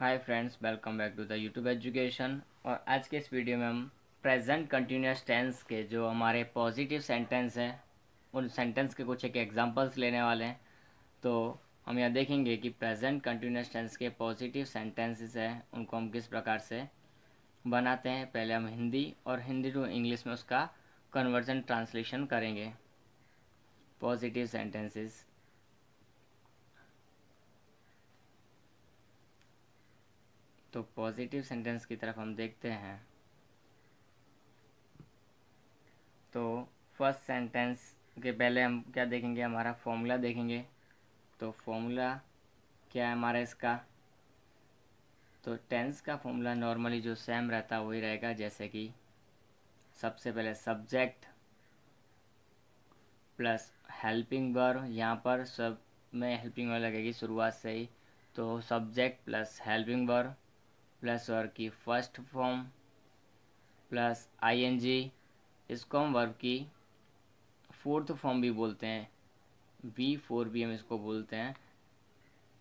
Hi friends, welcome back to the YouTube education. और आज के इस वीडियो में हम प्रेजेंट कंटिन्यूअस टेंस के जो हमारे पॉजिटिव सेंटेंस हैं उन सेंटेंस के कुछ एक एग्जांपल्स लेने वाले हैं। तो हम यहाँ देखेंगे कि प्रेजेंट कंटिन्यूअस टेंस के पॉजिटिव सेंटेंसेस हैं उनको हम किस प्रकार से बनाते हैं। पहले हम हिंदी और हिंदी टू इंग्लिश में उसका कन्वर्जन ट्रांसलेशन करेंगे। पॉजिटिव सेंटेंसेस, तो पॉजिटिव सेंटेंस की तरफ हम देखते हैं। तो फर्स्ट सेंटेंस के पहले हम क्या देखेंगे, हमारा फॉर्मूला देखेंगे। तो फॉर्मूला क्या है हमारा इसका, तो टेंस का फॉर्मूला नॉर्मली जो सेम रहता है वही रहेगा। जैसे कि सबसे पहले सब्जेक्ट प्लस हेल्पिंग वर्ब, यहाँ पर सब में हेल्पिंग वर्ब लगेगी शुरुआत से ही। तो subject plus helping verb plus verb की फर्स्ट फॉर्म प्लस आईएनजी, इसको हम वर्ब की फोर्थ फॉर्म भी बोलते हैं, V4 भी हम इसको बोलते हैं।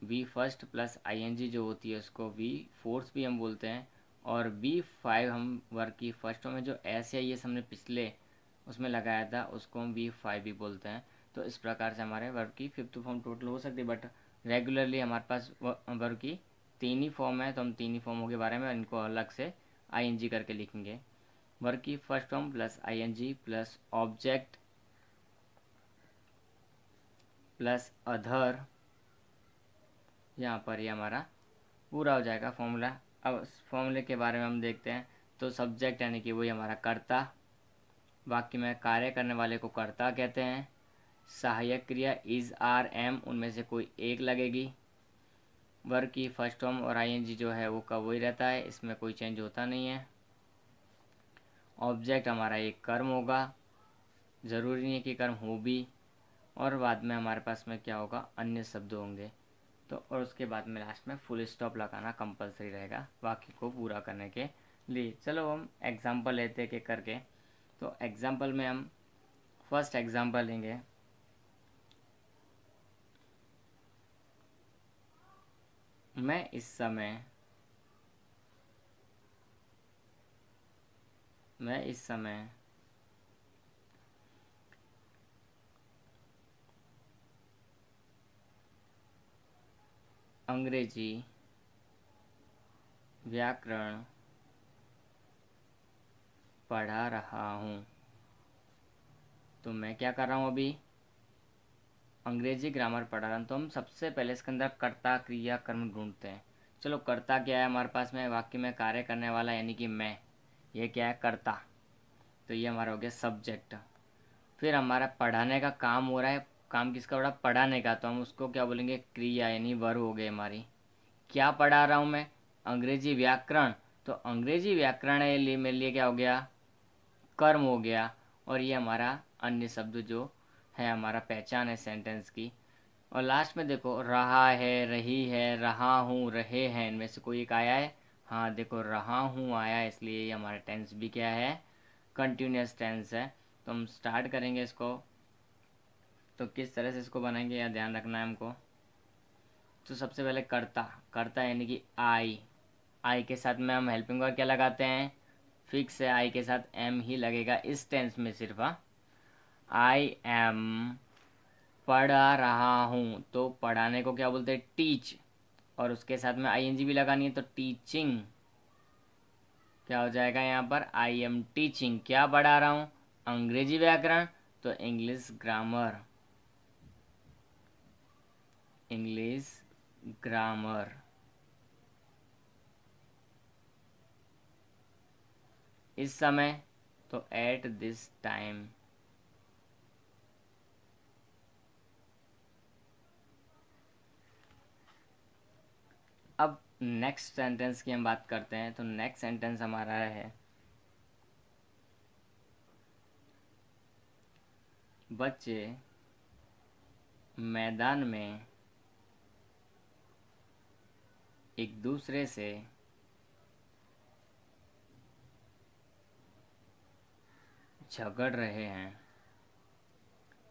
वी फर्स्ट प्लस आईएनजी जो होती है उसको वी फोर्थ भी हम बोलते हैं। और V5 हम वर्ब की फर्स्ट फॉर्म में जो एस या ये हमने पिछले उसमें लगाया था उसको हम V5 भी बोलते हैं। तो इस प्रकार से हमारे वर्ब की फिफ्थ फॉर्म टोटल हो सकती है, बट रेगुलरली हमारे पास वर्ब की तीन ही फॉर्म है, तो हम तीन ही फॉर्मों के बारे में इनको अलग से आईएनजी करके लिखेंगे। वर्ब की first form plus ING plus object plus other, यहाँ पर ये हमारा पूरा हो जाएगा फॉर्मूला। अब इस फॉर्मूले के बारे में हम देखते हैं। तो सब्जेक्ट यानी कि वही हमारा कर्ता, वाक्य में कार्य करने वाले को कर्ता कहते हैं। सहायक क्रिया इज आर एम उनमें से कोई एक लगेगी। वर्ब की फर्स्ट फॉर्म और आईएनजी जो है वो का वही रहता है, इसमें कोई चेंज होता नहीं है। ऑब्जेक्ट हमारा एक कर्म होगा, ज़रूरी नहीं है कि कर्म हो भी। और बाद में हमारे पास में क्या होगा, अन्य शब्द होंगे। तो और उसके बाद में लास्ट में फुल स्टॉप लगाना कंपलसरी रहेगा वाक्य को पूरा करने के लिए। चलो हम एग्जांपल लेते के करके। तो एग्जांपल में हम फर्स्ट एग्जांपल लेंगे। मैं इस समय अंग्रेजी व्याकरण पढ़ा रहा हूँ। तो मैं क्या कर रहा हूँ, अभी अंग्रेजी ग्रामर पढ़ा रहा हूँ। तो हम सबसे पहले इसके अंदर कर्ता क्रिया कर्म ढूंढते हैं। चलो कर्ता क्या है हमारे पास में, वाक्य में कार्य करने वाला यानी कि मैं, ये क्या है कर्ता। तो ये हमारा हो गया सब्जेक्ट। फिर हमारा पढ़ाने का काम हो रहा है, काम किसका हो रहा है, पढ़ाने का। तो हम उसको क्या बोलेंगे, क्रिया यानी वर्ब हो गई हमारी। क्या पढ़ा रहा हूँ मैं, अंग्रेजी व्याकरण। तो अंग्रेजी व्याकरण है लिए मेरे लिए क्या हो गया, कर्म हो गया। और ये हमारा अन्य शब्द जो है हमारा पहचान है सेंटेंस की। और लास्ट में देखो रहा है, रही है, रहा हूँ, रहे हैं, इनमें से कोई एक आया है। हाँ देखो रहा हूँ आया, इसलिए ये हमारा टेंस भी क्या है, कंटिन्यूस टेंस है। तो हम स्टार्ट करेंगे इसको। तो किस तरह से इसको बनाएंगे या ध्यान रखना है हमको। तो सबसे पहले कर्ता, कर्ता यानी कि आई के साथ में हम हेल्पिंग वर्ब क्या लगाते हैं, फिक्स है, आई के साथ एम ही लगेगा इस टेंस में सिर्फ। आई एम पढ़ा रहा हूँ, तो पढ़ाने को क्या बोलते हैं, टीच। और उसके साथ में आईएनजी भी लगानी है, तो टीचिंग क्या हो जाएगा यहाँ पर, आई एम टीचिंग। क्या पढ़ा रहा हूँ, अंग्रेजी व्याकरण, तो इंग्लिश ग्रामर, इंग्लिश ग्रामर। इस समय, तो एट दिस टाइम। अब नेक्स्ट सेंटेंस की हम बात करते हैं। तो नेक्स्ट सेंटेंस हमारा है, बच्चे मैदान में एक दूसरे से झगड़ रहे हैं।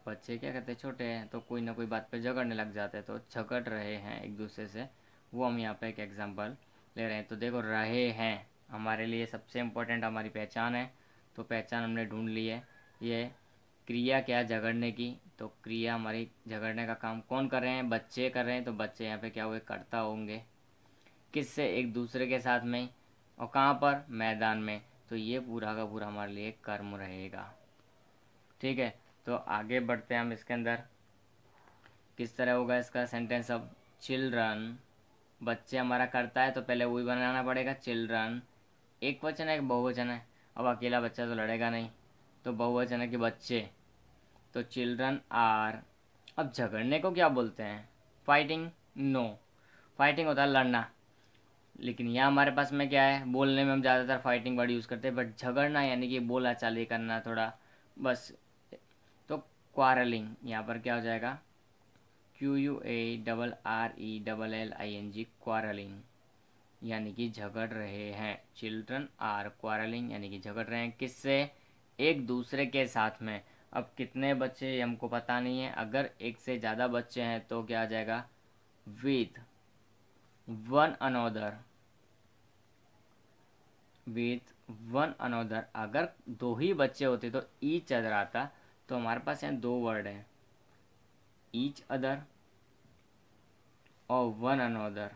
बच्चे क्या कहते हैं, छोटे हैं तो कोई ना कोई बात पे झगड़ने लग जाते हैं, तो झगड़ रहे हैं एक दूसरे से, वो हम यहाँ पे एक एग्जांपल ले रहे हैं। तो देखो रहे हैं हमारे लिए सबसे इम्पोर्टेंट हमारी पहचान है, तो पहचान हमने ढूंढ ली है। ये क्रिया क्या है, झगड़ने की, तो क्रिया हमारी झगड़ने का काम कौन कर रहे हैं, बच्चे कर रहे हैं। तो बच्चे यहाँ पे क्या हुए, कर्ता होंगे। किससे, एक दूसरे के साथ में, और कहाँ पर, मैदान में। तो ये पूरा का पूरा हमारे लिए कर्म रहेगा। ठीक है, तो आगे बढ़ते हैं हम इसके अंदर। किस तरह होगा इसका सेंटेंस अब, चिल्ड्रन, बच्चे हमारा करता है तो पहले वही बनाना पड़ेगा, चिल्ड्रन। एक वचन है, एक बहुवचन है। अब अकेला बच्चा तो लड़ेगा नहीं, तो बहुवचन है कि बच्चे। तो चिल्ड्रन आर। अब झगड़ने को क्या बोलते हैं, फाइटिंग, नो। फाइटिंग होता है लड़ना, लेकिन यहाँ हमारे पास में क्या है, बोलने में हम ज़्यादातर फाइटिंग वर्ड यूज़ करते हैं, बट झगड़ना यानी कि बोला चाली करना थोड़ा, बस। तो क्वारलिंग यहाँ पर क्या हो जाएगा, QUARRELLING, क्वारलिंग, यानी कि झगड़ रहे हैं। चिल्ड्रन आर क्वारलिंग यानी कि झगड़ रहे हैं, किससे, एक दूसरे के साथ में। अब कितने बच्चे हमको पता नहीं है, अगर एक से ज़्यादा बच्चे हैं तो क्या आ जाएगा, with one another, with one another. अगर दो ही बच्चे होते तो ईच अदर आता। तो हमारे पास यहाँ दो वर्ड हैं, ईच अदर और वन अनोदर।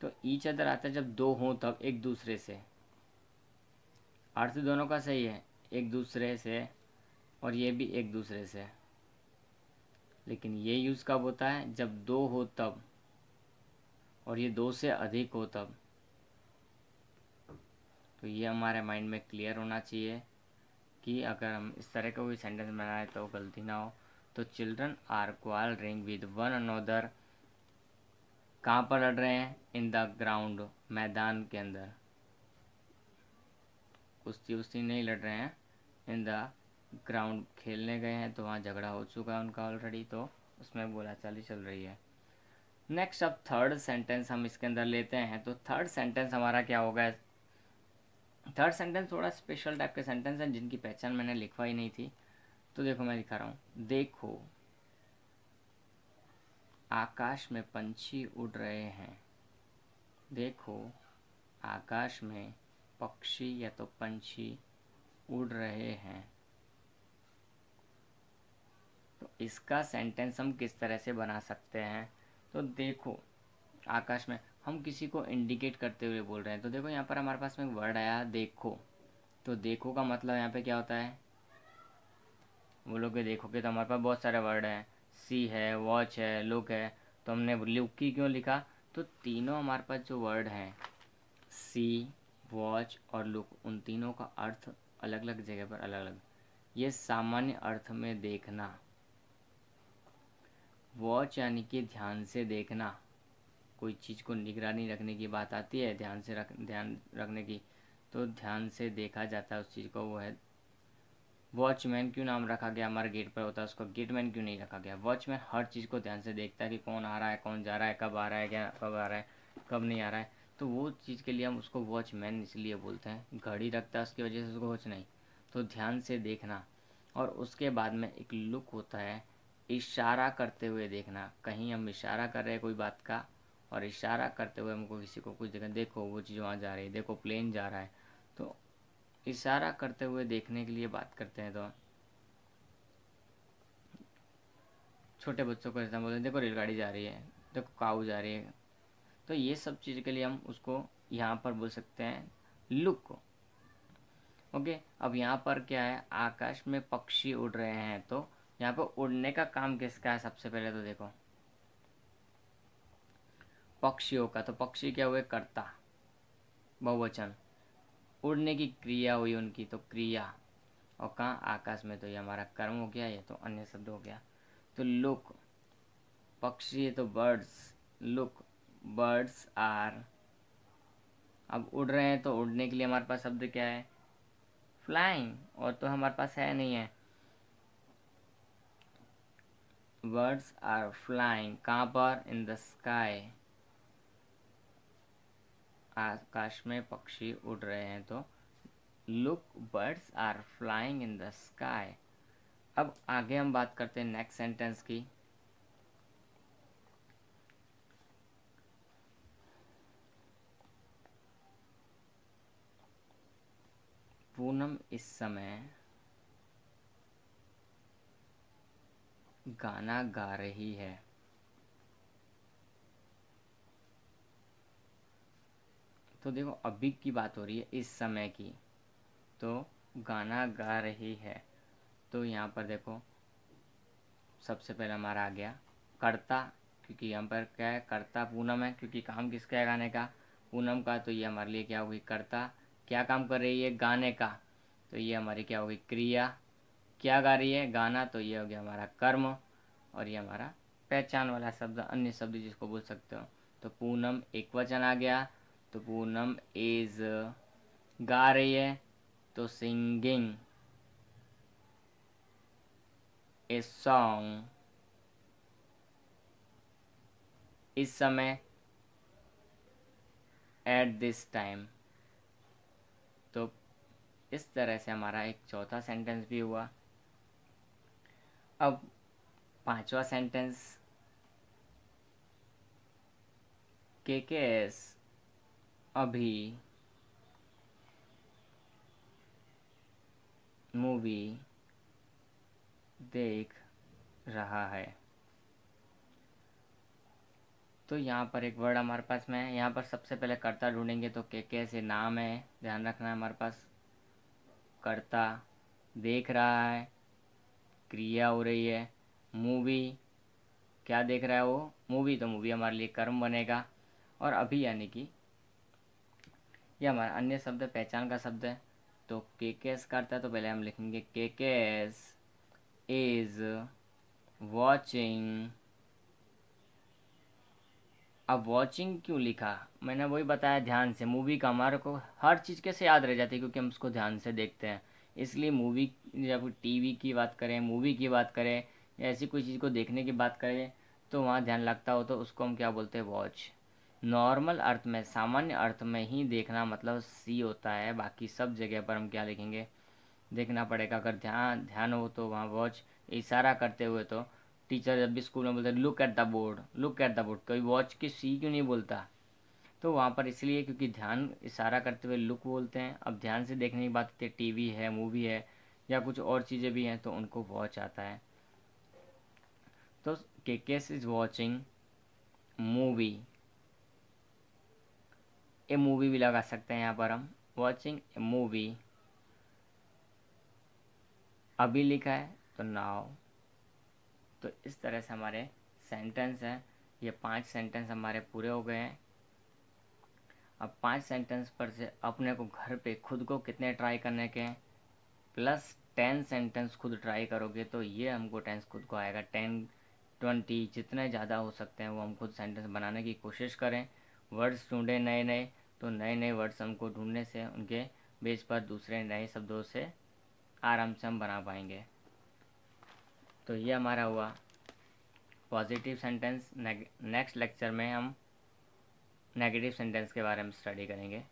तो ईच अदर आता है जब दो हों तब, एक दूसरे से। अर्थ दोनों का सही है, एक दूसरे से, और ये भी एक दूसरे से। लेकिन ये यूज़ कब होता है, जब दो हो तब, और ये दो से अधिक हो तब। तो ये हमारे माइंड में क्लियर होना चाहिए कि अगर हम इस तरह का कोई सेंटेंस बनाए तो गलती ना हो। तो children are quarreling with one another, कहाँ पर लड़ रहे हैं, इन द ग्राउंड, मैदान के अंदर। कुश्ती उस्ती नहीं लड़ रहे हैं, इन द ग्राउंड खेलने गए हैं, तो वहाँ झगड़ा हो चुका है उनका ऑलरेडी, तो उसमें बोला चाली चल रही है। नेक्स्ट अब थर्ड सेंटेंस हम इसके अंदर लेते हैं। तो थर्ड सेंटेंस हमारा क्या होगा, थर्ड सेंटेंस थोड़ा स्पेशल टाइप के सेंटेंस हैं जिनकी पहचान मैंने लिखवाई नहीं थी। तो देखो मैं लिखा रहा हूँ, देखो आकाश में पंछी उड़ रहे हैं। देखो आकाश में पक्षी या तो पंछी उड़ रहे हैं। तो इसका सेंटेंस हम किस तरह से बना सकते हैं, तो देखो आकाश में, हम किसी को इंडिकेट करते हुए बोल रहे हैं। तो देखो यहाँ पर हमारे पास में एक वर्ड आया देखो। तो देखो का मतलब यहाँ पे क्या होता है, बोलोगे देखोगे तो हमारे पास बहुत सारे वर्ड हैं, सी है, वॉच है, लुक है। तो हमने लुक की क्यों लिखा, तो तीनों हमारे पास जो वर्ड हैं, सी, वॉच और लुक, उन तीनों का अर्थ अलग अलग जगह पर अलग अलग। ये सामान्य अर्थ में देखना, वॉच यानी कि ध्यान से देखना, कोई चीज़ को निगरानी रखने की बात आती है, ध्यान रखने की, तो ध्यान से देखा जाता है उस चीज़ को, वो है वॉचमैन। क्यों नाम रखा गया, हमारे गेट पर होता है उसको गेटमैन क्यों नहीं रखा गया, वॉचमैन हर चीज़ को ध्यान से देखता है कि कौन आ रहा है, कौन जा रहा है, कब आ रहा है, क्या कब आ रहा है, कब नहीं आ रहा है। तो वो चीज़ के लिए हम उसको वॉचमैन इसलिए बोलते हैं, घड़ी रखता है उसकी वजह से उसको वॉच नहीं। तो ध्यान से देखना, और उसके बाद में एक लुक होता है, इशारा करते हुए देखना। कहीं हम इशारा कर रहे हैं कोई बात का, और इशारा करते हुए हमको किसी को कुछ देखा, देखो वो चीज़ वहाँ जा रही है, देखो प्लेन जा रहा है। तो इशारा करते हुए देखने के लिए बात करते हैं। तो छोटे बच्चों को ऐसा बोलते हैं, देखो रेलगाड़ी जा रही है, देखो काऊ जा रही है। तो ये सब चीज़ के लिए हम उसको यहाँ पर बोल सकते हैं लुक को। ओके, अब यहाँ पर क्या है, आकाश में पक्षी उड़ रहे हैं। तो यहाँ पर उड़ने का काम किसका है, सबसे पहले तो देखो पक्षियों का। तो पक्षी क्या हुए, कर्ता, बहुवचन। उड़ने की क्रिया हुई उनकी, तो क्रिया, और कहाँ, आकाश में। तो ये हमारा कर्म हो गया, ये तो अन्य शब्द हो गया। तो लुक, पक्षी है तो बर्ड्स, लुक बर्ड्स आर। अब उड़ रहे हैं, तो उड़ने के लिए हमारे पास शब्द क्या है, फ्लाइंग, और तो हमारे पास है नहीं है। बर्ड्स आर फ्लाइंग, कहाँ पर, इन द स्काई, आकाश में पक्षी उड़ रहे हैं। तो look birds are flying in the sky, अब आगे हम बात करते हैं नेक्स्ट सेंटेंस की। पूनम इस समय गाना गा रही है। तो देखो अभी की बात हो रही है, इस समय की, तो गाना गा रही है। तो यहाँ पर देखो सबसे पहले हमारा आ गया कर्ता, क्योंकि यहाँ पर क्या है, कर्ता पूनम है, क्योंकि काम किसका है, गाने का, पूनम का। तो ये हमारे लिए क्या होगी, कर्ता। क्या काम कर रही है, गाने का, तो ये हमारी क्या होगी, क्रिया। क्या गा रही है, गाना, तो ये हो गया हमारा कर्म। और ये हमारा पहचान वाला शब्द, अन्य शब्द जिसको बोल सकते हो। तो पूनम एक वचन आ गया। तो पूनम इज गा रही है, तो सिंगिंग ए सॉन्ग। इस समय एट दिस टाइम। तो इस तरह से हमारा एक चौथा सेंटेंस भी हुआ। अब पांचवा सेंटेंस, केकेएस अभी मूवी देख रहा है। तो यहाँ पर एक वर्ड हमारे पास में है। यहाँ पर सबसे पहले कर्ता ढूंढेंगे, तो के से नाम है, ध्यान रखना है हमारे पास। कर्ता देख रहा है, क्रिया हो रही है, मूवी क्या देख रहा है वो, मूवी, तो मूवी हमारे लिए कर्म बनेगा। और अभी यानी कि ये हमारा अन्य शब्द पहचान का शब्द है। तो केकेएस करता है, तो पहले हम लिखेंगे केकेएस इज वॉचिंग। अब वॉचिंग क्यों लिखा, मैंने वही बताया, ध्यान से। मूवी का हमारे को हर चीज़ कैसे याद रह जाती है, क्योंकि हम उसको ध्यान से देखते हैं। इसलिए मूवी, जब टीवी की बात करें, मूवी की बात करें, या ऐसी कोई चीज़ को देखने की बात करें, तो वहाँ ध्यान लगता हो, तो उसको हम क्या बोलते हैं, वॉच। नॉर्मल अर्थ में, सामान्य अर्थ में ही देखना मतलब सी होता है। बाकी सब जगह पर हम क्या लिखेंगे, देखना पड़ेगा। अगर ध्यान ध्यान हो तो वहाँ वॉच, इशारा करते हुए। तो टीचर जब भी स्कूल में बोलते हैं look at the board, look at the board, कोई वॉच की सी क्यों नहीं बोलता, तो वहाँ पर इसलिए क्योंकि ध्यान इशारा करते हुए लुक बोलते हैं। अब ध्यान से देखने की बात करते, टीवी है, मूवी है, या कुछ और चीज़ें भी हैं, तो उनको वॉच आता है। तो KKS is watching movie, a movie भी लगा सकते हैं यहाँ पर हम, वॉचिंग ए मूवी। अभी लिखा है तो नाउ। तो इस तरह से हमारे सेंटेंस हैं। ये 5 सेंटेंस हमारे पूरे हो गए हैं। अब 5 सेंटेंस पर से अपने को घर पे खुद को कितने ट्राई करने के हैं, प्लस 10 सेंटेंस खुद ट्राई करोगे, तो ये हमको टेंस खुद को आएगा। 10 20 जितने ज़्यादा हो सकते हैं वो हम खुद सेंटेंस बनाने की कोशिश करें। वर्ड्स ढूंढें नए नए, तो नए नए वर्ड्स हमको ढूंढने से उनके बेस पर दूसरे नए शब्दों से आराम से हम बना पाएंगे। तो ये हमारा हुआ पॉजिटिव सेंटेंस। नेक्स्ट लेक्चर में हम नेगेटिव सेंटेंस के बारे में स्टडी करेंगे।